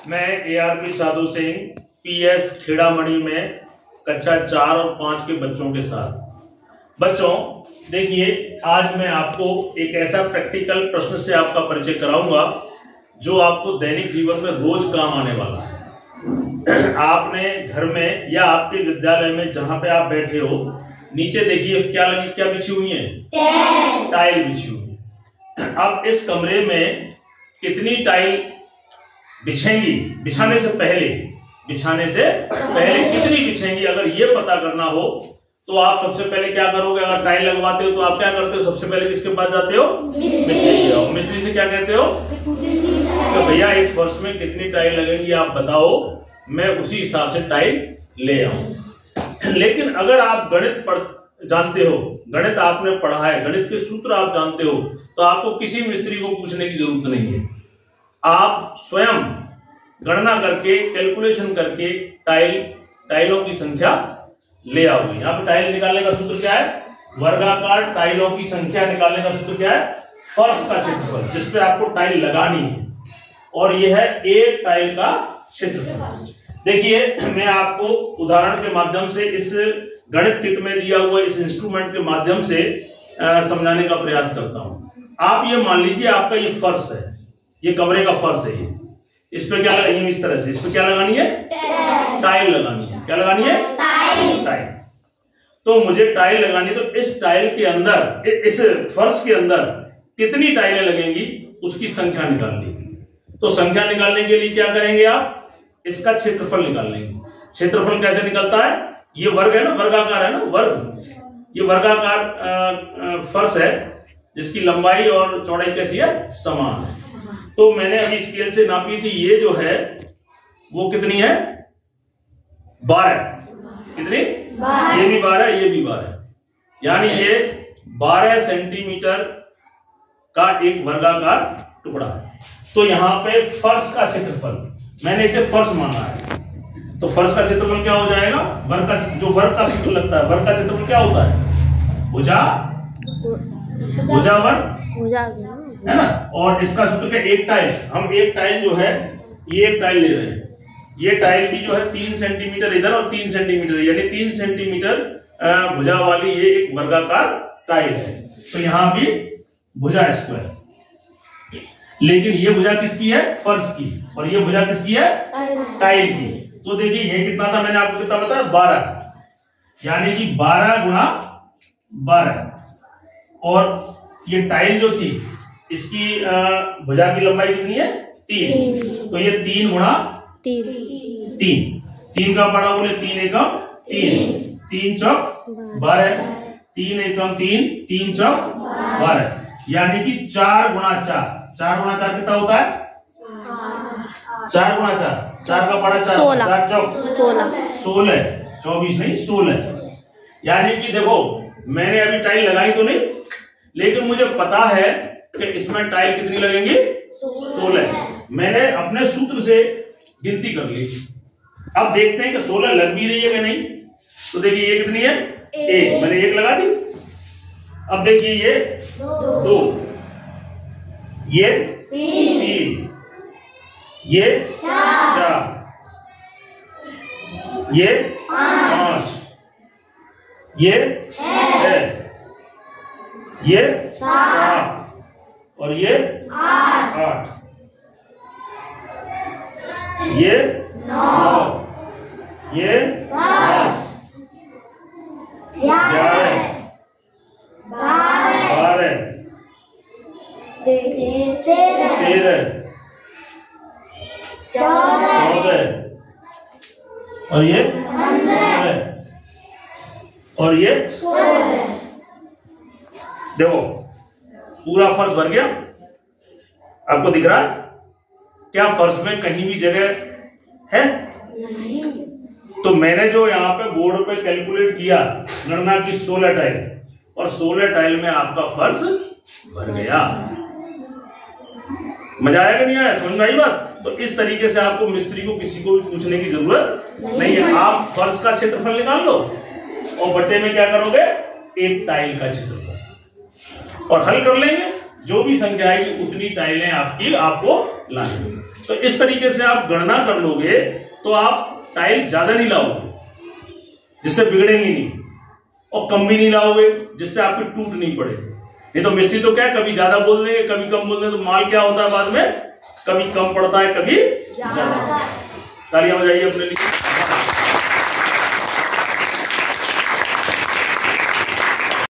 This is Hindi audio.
मैं ARP साधु सिंह PS खेड़ामणि में कक्षा 4 और 5 के बच्चों के साथ। बच्चों देखिए, आज मैं आपको एक ऐसा प्रैक्टिकल प्रश्न से आपका परिचय कराऊंगा जो आपको दैनिक जीवन में रोज काम आने वाला है। आपने घर में या आपके विद्यालय में जहां पे आप बैठे हो, नीचे देखिए क्या बिछी हुई है? टाइल बिछी हुई है। अब इस कमरे में कितनी टाइल बिछेंगी? बिछाने से पहले कितनी बिछेंगी, अगर ये पता करना हो तो आप सबसे पहले क्या करोगे? अगर टाइल लगवाते हो तो आप क्या करते हो? सबसे पहले किसके पास जाते हो? मिस्त्री से क्या कहते हो? तो भैया इस वर्ष में कितनी टाइल लगेंगी आप बताओ, मैं उसी हिसाब से टाइल ले आऊं। लेकिन अगर आप गणित जानते हो, गणित आपने पढ़ा है, गणित के सूत्र आप जानते हो, तो आपको किसी मिस्त्री को पूछने की जरूरत नहीं है। आप स्वयं गणना करके, कैलकुलेशन करके टाइलों की संख्या ले आओगे। यहाँ पे टाइल निकालने का सूत्र क्या है? वर्गाकार टाइलों की संख्या निकालने का सूत्र क्या है? फर्श का क्षेत्रफल, जिसपे आपको टाइल लगानी है, और यह है एक टाइल का क्षेत्रफल। देखिए, मैं आपको उदाहरण के माध्यम से, इस गणित किट में दिया हुआ इस इंस्ट्रूमेंट के माध्यम से समझाने का प्रयास करता हूं। आप ये मान लीजिए आपका ये फर्श है, ये कमरे का फर्श है। ये इस पे क्या लगानी है? इस तरह से इस पे क्या लगानी है? टाइल लगानी है। क्या लगानी है? टाइल। तो मुझे टाइल लगानी है, तो इस टाइल के अंदर, इस फर्श के अंदर कितनी टाइलें लगेंगी उसकी संख्या निकालनी है। तो संख्या निकालने के लिए क्या करेंगे आप? इसका क्षेत्रफल निकाल लेंगे। क्षेत्रफल कैसे निकलता है? ये वर्ग है ना, वर्गाकार है ना, वर्ग। ये वर्गाकार फर्श है जिसकी लंबाई और चौड़ाई कैसी है? समान है। तो मैंने अभी स्केल से नापी थी, ये जो है वो कितनी है? 12। कितनी? ये भी 12, ये भी 12, यानी ये 12 सेंटीमीटर का एक वर्गाकार टुकड़ा है। तो यहाँ पे फर्श का क्षेत्रफल, मैंने इसे फर्श माना है, तो फर्श का क्षेत्रफल क्या हो जाएगा? वर्ग का, जो वर्ग का सूत्र लगता है, वर्ग का क्षेत्रफल क्या होता है? भुजा वर्ग, है ना। और इसका सूत्र क्या? एक टाइल। हम एक टाइल जो है, ये एक टाइल ले रहे हैं, ये टाइल भी जो है 3 सेंटीमीटर इधर और 3 सेंटीमीटर, यानी 3 सेंटीमीटर भुजा वाली ये एक वर्गाकार टाइल है। तो यहां भी भुजा स्क्वायर। लेकिन ये भुजा किसकी है? फर्श की। और ये भुजा किसकी है? टाइल की। तो देखिए ये कितना था, मैंने आपको कितना बताया? 12, यानी कि 12 गुणा 12। और ये टाइल जो थी, इसकी भुजा की लंबाई कितनी है? 3। तो ये 3 गुणा 3। 3 का बड़ा बोले 3 एकम 3, 3 चौक 12, 3 एकम 3, 3 चौक 12, यानी कि 4 गुणा 4। 4 गुणा 4 कितना होता है? 4 गुणा 4, 4 का बड़ा 4, 4 चौक 16, 24 नहीं 16। यानी कि देखो, मैंने अभी टाइल लगाई तो नहीं, लेकिन मुझे पता है कि इसमें टाइल कितनी लगेंगी? 16। मैंने अपने सूत्र से गिनती कर ली। अब देखते हैं कि 16 लग भी रही है कि नहीं। तो देखिए ये कितनी है? 1, मैंने 1 लगा दी। अब देखिए ये 2, ये 3, ये 4, ये 5, ये 6, ये 7, और ये 8, ये 9, ये 10, 11, 12, 13, 14, और ये 15, और ये 16। देखो पूरा फर्श भर गया। आपको दिख रहा है क्या? फर्श में कहीं भी जगह है? तो मैंने जो यहाँ पे बोर्ड पे कैलकुलेट किया, गणना की 16 टाइल, और 16 टाइल में आपका फर्श भर गया। मजा आया कि नहीं आया? समझ में आई बात? तो इस तरीके से आपको मिस्त्री को किसी को भी पूछने की जरूरत नहीं है। आप फर्श का क्षेत्रफल निकाल लो और बटे में क्या करोगे? एक टाइल का क्षेत्रफल, और हल कर लेंगे। जो भी संख्या आएगी उतनी टाइलें आपको लानी। तो इस तरीके से आप गणना कर लोगे तो आप टाइल ज्यादा नहीं लाओगे जिससे बिगड़ेंगे नहीं, और कम भी नहीं लाओगे जिससे आपकी टूट नहीं पड़े। नहीं तो मिस्त्री तो क्या कभी ज्यादा बोल देंगे कभी कम बोल देंगे, तो माल क्या होता है बाद में, कभी कम पड़ता है कभी ज्यादा। तालियां बजाइए अपने लिए।